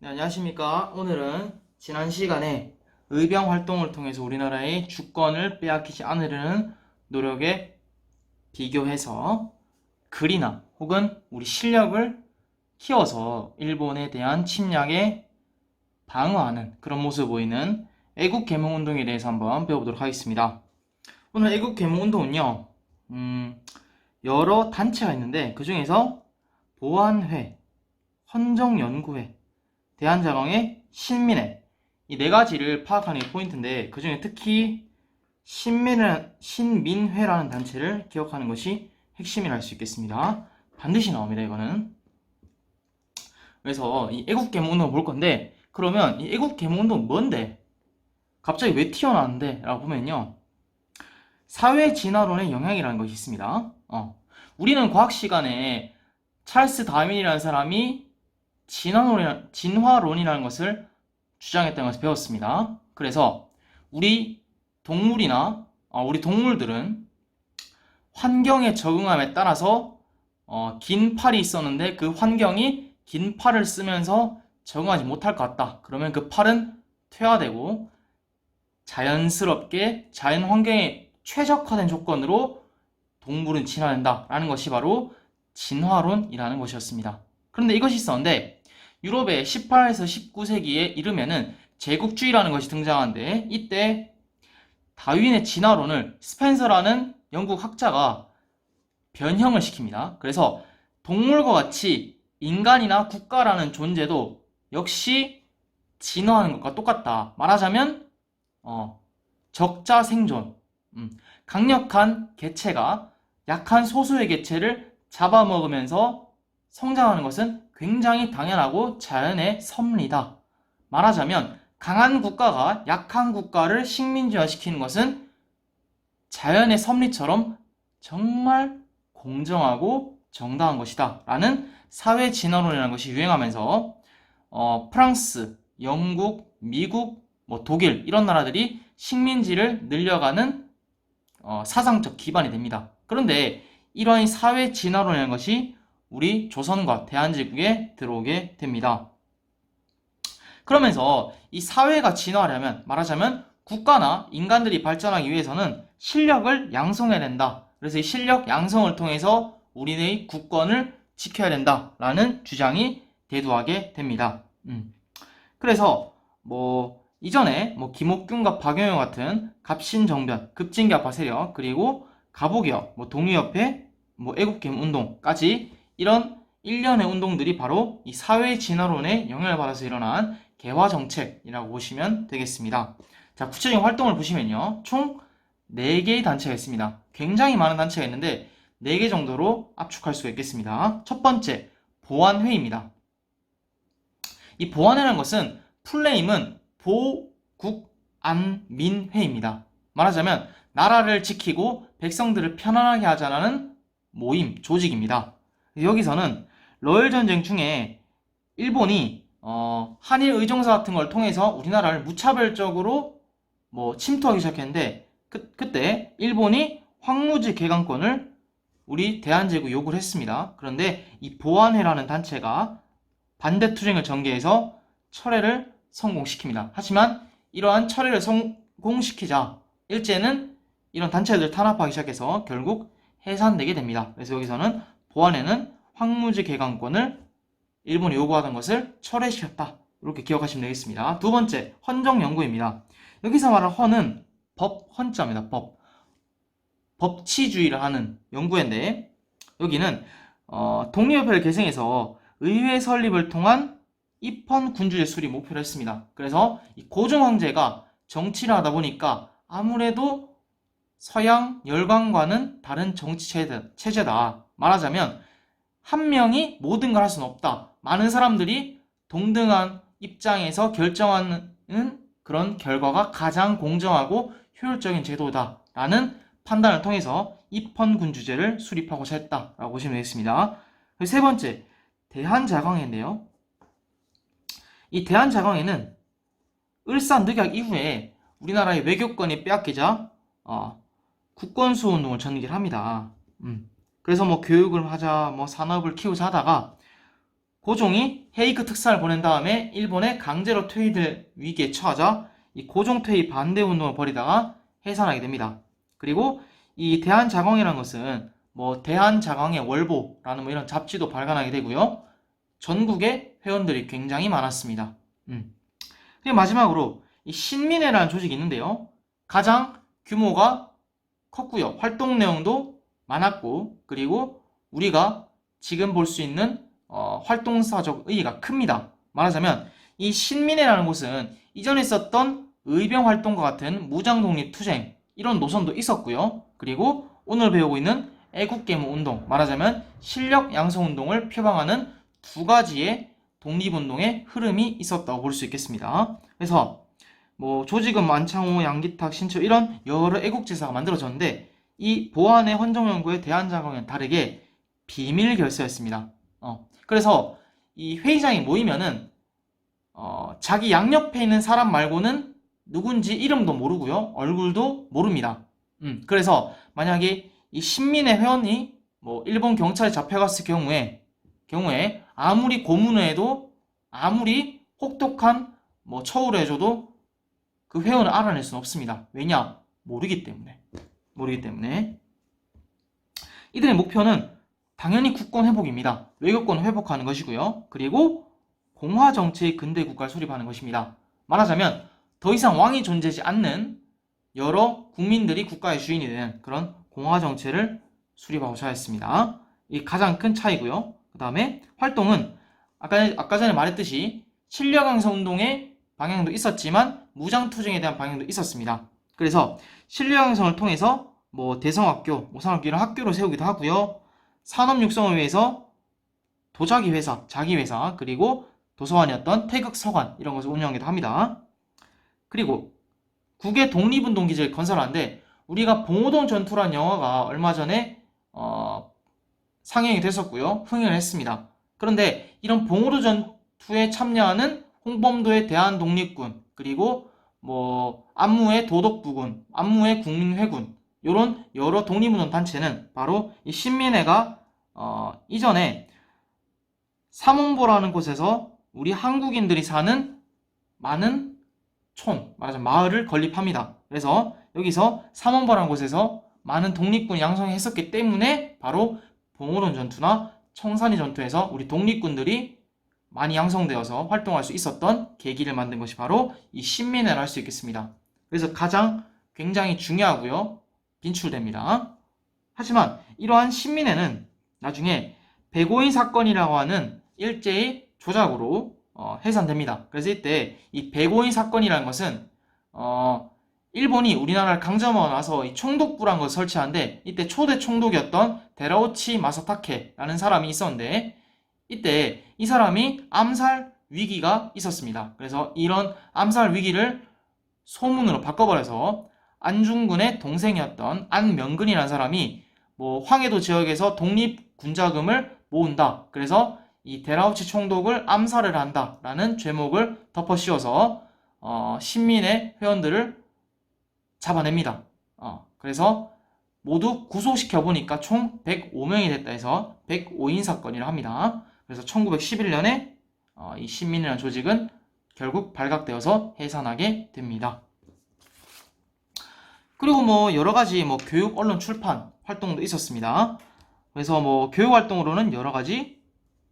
네, 안녕하십니까. 오늘은 지난 시간에 의병 활동을 통해서 우리나라의 주권을 빼앗기지 않으려는 노력에 비교해서 글이나 혹은 우리 실력을 키워서 일본에 대한 침략에 방어하는 그런 모습을 보이는 애국개몽운동에 대해서 한번 배워보도록 하겠습니다. 오늘 애국개몽운동은요, 여러 단체가 있는데 그 중에서 보안회, 헌정연구회, 대한자강회, 신민회 이 네 가지를 파악하는 게 포인트인데 그 중에 특히 신민회라는 단체를 기억하는 것이 핵심이라 할 수 있겠습니다. 반드시 나옵니다, 이거는. 그래서 이 애국개몽운동을 볼 건데 그러면 이 애국개몽운동은 뭔데? 갑자기 왜 튀어나왔는데? 라고 보면요. 사회진화론의 영향이라는 것이 있습니다. 우리는 과학 시간에 찰스 다윈이라는 사람이 진화론이라는 것을 주장했다는 것을 배웠습니다. 그래서 우리 우리 동물들은 환경에 적응함에 따라서 긴 팔이 있었는데 그 환경이 긴 팔을 쓰면서 적응하지 못할 것 같다. 그러면 그 팔은 퇴화되고 자연스럽게 자연 환경에 최적화된 조건으로 동물은 진화된다 라는 것이 바로 진화론이라는 것이었습니다. 그런데 이것이 있었는데 유럽의 18에서 19세기에 이르면은 제국주의라는 것이 등장하는데 이때 다윈의 진화론을 스펜서라는 영국 학자가 변형을 시킵니다. 그래서 동물과 같이 인간이나 국가라는 존재도 역시 진화하는 것과 똑같다. 말하자면 적자 생존, 강력한 개체가 약한 소수의 개체를 잡아먹으면서 성장하는 것은 굉장히 당연하고 자연의 섭리다. 말하자면 강한 국가가 약한 국가를 식민지화시키는 것은 자연의 섭리처럼 정말 공정하고 정당한 것이다. 라는 사회진화론이라는 것이 유행하면서 프랑스, 영국, 미국, 독일 이런 나라들이 식민지를 늘려가는 사상적 기반이 됩니다. 그런데 이러한 사회진화론이라는 것이 우리 조선과 대한제국에 들어오게 됩니다. 그러면서 이 사회가 진화하려면 말하자면 국가나 인간들이 발전하기 위해서는 실력을 양성해야 된다. 그래서 이 실력 양성을 통해서 우리의 국권을 지켜야 된다라는 주장이 대두하게 됩니다. 그래서 이전에 김옥균과 박영효 같은 갑신정변, 급진계파 세력, 그리고 가보개혁, 동의협회, 애국개몽운동까지 이런 일련의 운동들이 바로 이 사회진화론의 영향을 받아서 일어난 개화정책이라고 보시면 되겠습니다. 자, 구체적인 활동을 보시면요. 총 4개의 단체가 있습니다. 굉장히 많은 단체가 있는데 4개 정도로 압축할 수가 있겠습니다. 첫 번째, 보안회의입니다. 이 보안회라는 것은 풀네임은 보국안민회입니다. 말하자면 나라를 지키고 백성들을 편안하게 하자는 모임, 조직입니다. 여기서는 러일전쟁 중에 일본이 한일 의정사 같은 걸 통해서 우리나라를 무차별적으로 침투하기 시작했는데 그때 일본이 황무지 개강권을 우리 대한제국 요구를 했습니다. 그런데 이 보안회라는 단체가 반대 투쟁을 전개해서 철회를 성공시킵니다. 하지만 이러한 철회를 성공시키자 일제는 이런 단체들 탄압하기 시작해서 결국 해산되게 됩니다. 그래서 여기서는 보안회는 황무지 개강권을 일본이 요구하던 것을 철회시켰다. 이렇게 기억하시면 되겠습니다. 두 번째, 헌정연구입니다. 여기서 말하는 헌은 헌자입니다. 법치주의를 하는 연구회인데 여기는 독립협회를 계승해서 의회 설립을 통한 입헌 군주제 수립 목표로 했습니다. 그래서 이 고종 황제가 정치를 하다 보니까 아무래도 서양 열강과는 다른 정치 체제다. 말하자면 한 명이 모든 걸 할 수는 없다. 많은 사람들이 동등한 입장에서 결정하는 그런 결과가 가장 공정하고 효율적인 제도다라는 판단을 통해서 입헌군주제를 수립하고자 했다라고 보시면 되겠습니다. 세 번째, 대한자강회인데요. 이 대한자강회는 을사늑약 이후에 우리나라의 외교권이 빼앗기자 국권수호 운동을 전개를 합니다. 그래서 교육을 하자, 산업을 키우자 하다가 고종이 헤이그 특사를 보낸 다음에 일본에 강제로 퇴위될 위기에 처하자 이 고종 퇴위 반대 운동을 벌이다가 해산하게 됩니다. 그리고 이 대한자광이라는 것은 뭐 대한자광의 월보라는 뭐 이런 잡지도 발간하게 되고요. 전국에 회원들이 굉장히 많았습니다. 그리고 마지막으로 이 신민회라는 조직이 있는데요. 가장 규모가 컸고요. 활동 내용도 많았고, 그리고 우리가 지금 볼 수 있는 활동사적 의의가 큽니다. 말하자면 이 신민회라는 곳은 이전에 있었던 의병활동과 같은 무장독립투쟁 이런 노선도 있었고요. 그리고 오늘 배우고 있는 애국계몽운동, 말하자면 실력 양성운동을 표방하는 두 가지의 독립운동의 흐름이 있었다고 볼 수 있겠습니다. 그래서 뭐 조직은 만창호, 양기탁, 신철 이런 여러 애국지사가 만들어졌는데 이 보안의 헌정연구의 대한자광과는 다르게 비밀 결사였습니다. 그래서 이 회의장에 모이면은 자기 양옆에 있는 사람 말고는 누군지 이름도 모르고요, 얼굴도 모릅니다. 그래서 만약에 이 신민의 회원이 뭐 일본 경찰에 잡혀갔을 경우에 아무리 고문을 해도 아무리 혹독한 뭐 처우를 해줘도 그 회원을 알아낼 수는 없습니다. 왜냐? 모르기 때문에. 이들의 목표는 당연히 국권 회복입니다. 외교권 회복하는 것이고요. 그리고 공화 정치의 근대 국가를 수립하는 것입니다. 말하자면 더 이상 왕이 존재하지 않는 여러 국민들이 국가의 주인이 되는 그런 공화 정치를 수립하고자 했습니다. 이 가장 큰 차이고요. 그 다음에 활동은 아까 전에 말했듯이 실력 강성 운동의 방향도 있었지만 무장투쟁에 대한 방향도 있었습니다. 그래서 실력 강성을 통해서 뭐 대성학교, 모성학교 이런 학교를 세우기도 하고요. 산업 육성을 위해서 도자기 회사, 자기 회사, 그리고 도서관이었던 태극서관 이런 것을 운영하기도 합니다. 그리고 국외 독립운동 기지를 건설하는데 우리가 봉오동 전투라는 영화가 얼마 전에 상영이 됐었고요. 흥행을 했습니다. 그런데 이런 봉오동 전투에 참여하는 홍범도의 대한독립군, 그리고 뭐 안무의 도덕부군, 안무의 국민회군 이런 여러 독립운동 단체는 바로 이 신민회가 이전에 삼원보라는 곳에서 우리 한국인들이 사는 많은 말하자면 마을을 건립합니다. 그래서 여기서 삼원보라는 곳에서 많은 독립군이 양성했었기 때문에 바로 봉오동 전투나 청산리 전투에서 우리 독립군들이 많이 양성되어서 활동할 수 있었던 계기를 만든 것이 바로 이 신민회를 할 수 있겠습니다. 그래서 가장 굉장히 중요하고요. 빈출됩니다. 하지만 이러한 신민회는 나중에 백오인 사건이라고 하는 일제의 조작으로 해산됩니다. 그래서 이때 이 백오인 사건이라는 것은 일본이 우리나라를 강점하고 나서 이 총독부라는 것을 설치하는데 이때 초대 총독이었던 데라우치 마사타케라는 사람이 있었는데 이때 이 사람이 암살 위기가 있었습니다. 그래서 이런 암살 위기를 소문으로 바꿔버려서 안중근의 동생이었던 안명근이라는 사람이 뭐 황해도 지역에서 독립군자금을 모은다. 그래서 이 데라우치 총독을 암살을 한다라는 죄목을 덮어씌워서 신민의 회원들을 잡아냅니다. 그래서 모두 구속시켜 보니까 총 105명이 됐다 해서 105인 사건이라 합니다. 그래서 1911년에 이 신민이라는 조직은 결국 발각되어서 해산하게 됩니다. 그리고 뭐 여러 가지 뭐 교육, 언론, 출판 활동도 있었습니다. 그래서 뭐 교육 활동으로는 여러 가지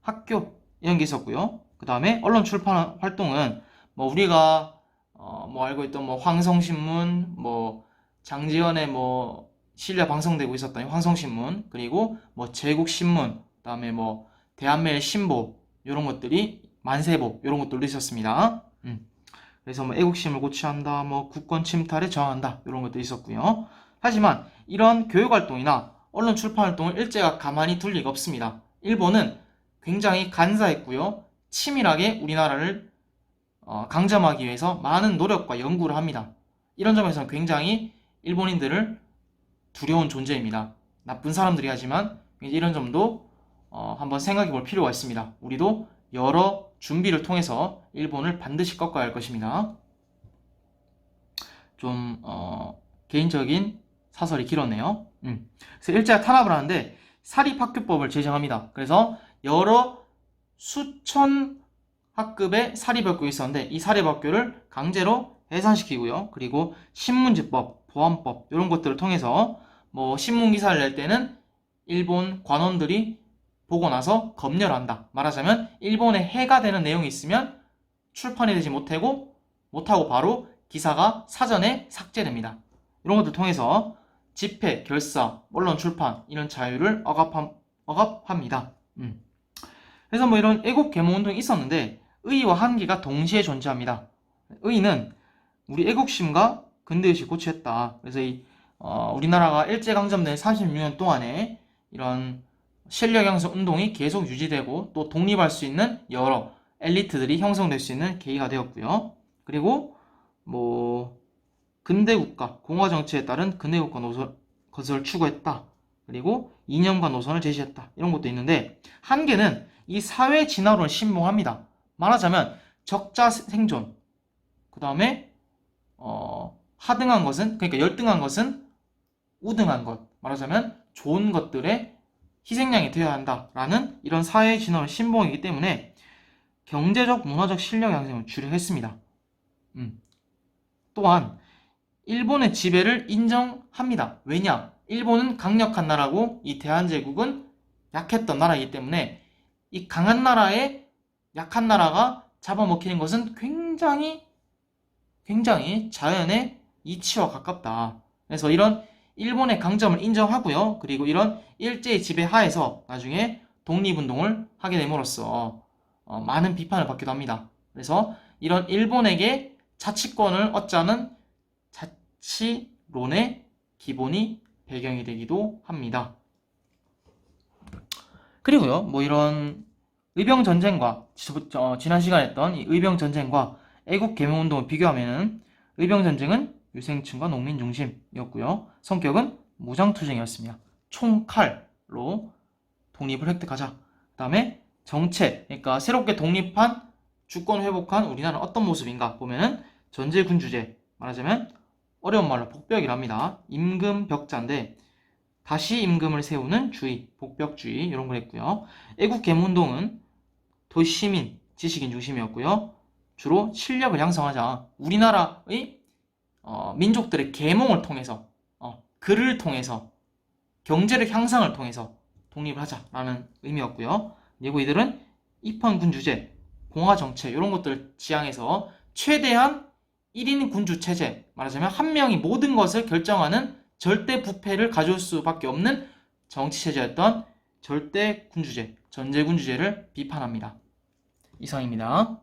학교 이런 게 있었고요. 그 다음에 언론 출판 활동은 뭐 우리가 뭐 알고 있던 뭐 황성신문, 뭐 장지연의 뭐 실려 방송되고 있었던 황성신문, 그리고 뭐 제국신문, 그 다음에 뭐 대한매일 신보 이런 것들이 만세보 이런 것들도 있었습니다. 그래서 뭐 애국심을 고취한다, 뭐 국권 침탈에 저항한다 이런 것도 있었고요. 하지만 이런 교육 활동이나 언론 출판 활동을 일제가 가만히 둘 리가 없습니다. 일본은 굉장히 간사했고요. 치밀하게 우리나라를 강점하기 위해서 많은 노력과 연구를 합니다. 이런 점에서는 굉장히 일본인들을 두려운 존재입니다. 나쁜 사람들이 하지만 이런 점도 한번 생각해 볼 필요가 있습니다. 우리도 여러 준비를 통해서 일본을 반드시 꺾어야 할 것입니다. 좀 개인적인 사설이 길었네요. 그래서 일제가 탄압을 하는데 사립학교법을 제정합니다. 그래서 여러 수천 학급의 사립학교가 있었는데 이 사립학교를 강제로 해산시키고요. 그리고 신문지법, 보안법 이런 것들을 통해서 뭐 신문 기사를 낼 때는 일본 관원들이 보고 나서 검열한다. 말하자면 일본에 해가 되는 내용이 있으면 출판이 되지 못하고 바로 기사가 사전에 삭제됩니다. 이런 것들 통해서 집회, 결사, 언론 출판 이런 자유를 억압합니다. 그래서 뭐 이런 애국 계몽 운동이 있었는데 의의와 한계가 동시에 존재합니다. 의의는 우리 애국심과 근대의식 고취했다. 그래서 우리나라가 일제강점된 36년 동안에 이런 실력 양성 운동이 계속 유지되고 또 독립할 수 있는 여러 엘리트들이 형성될 수 있는 계기가 되었고요. 그리고 뭐 근대국가, 공화정치에 따른 근대국가 건설을 추구했다. 그리고 이념과 노선을 제시했다. 이런 것도 있는데 한계는 이 사회 진화론을 신봉합니다. 말하자면 적자 생존, 그 다음에 하등한 것은, 그러니까 열등한 것은 우등한 것, 말하자면 좋은 것들의 희생양이 되어야 한다라는 이런 사회 진화론 신봉이기 때문에 경제적, 문화적 실력 양성을 주력했습니다. 또한 일본의 지배를 인정합니다. 왜냐? 일본은 강력한 나라고 이 대한제국은 약했던 나라이기 때문에 이 강한 나라에 약한 나라가 잡아먹히는 것은 굉장히 자연의 이치와 가깝다. 그래서 이런 일본의 강점을 인정하고요. 그리고 이런 일제의 지배 하에서 나중에 독립운동을 하게 됨으로써 많은 비판을 받기도 합니다. 그래서 이런 일본에게 자치권을 얻자는 자치론의 기본이 배경이 되기도 합니다. 그리고요, 뭐 이런 의병전쟁과 지난 시간에 했던 이 의병전쟁과 애국개명운동을 비교하면은 의병전쟁은 유생층과 농민 중심이었고요. 성격은 무장투쟁이었습니다. 총칼로 독립을 획득하자. 그 다음에 정책, 그러니까 새롭게 독립한 주권 회복한 우리나라는 어떤 모습인가 보면은 전제군주제, 말하자면 어려운 말로 복벽이랍니다. 임금벽자인데 다시 임금을 세우는 주의, 복벽주의 이런 걸 했고요. 애국개몽운동은 도시민, 지식인 중심이었고요. 주로 실력을 양성하자. 우리나라의 민족들의 계몽을 통해서, 글을 통해서, 경제력 향상을 통해서 독립을 하자라는 의미였고요. 그리고 이들은 입헌군주제, 공화정책 이런 것들을 지향해서 최대한 1인 군주 체제, 말하자면 한 명이 모든 것을 결정하는 절대 부패를 가져올 수밖에 없는 정치체제였던 절대 군주제, 전제군주제를 비판합니다. 이상입니다.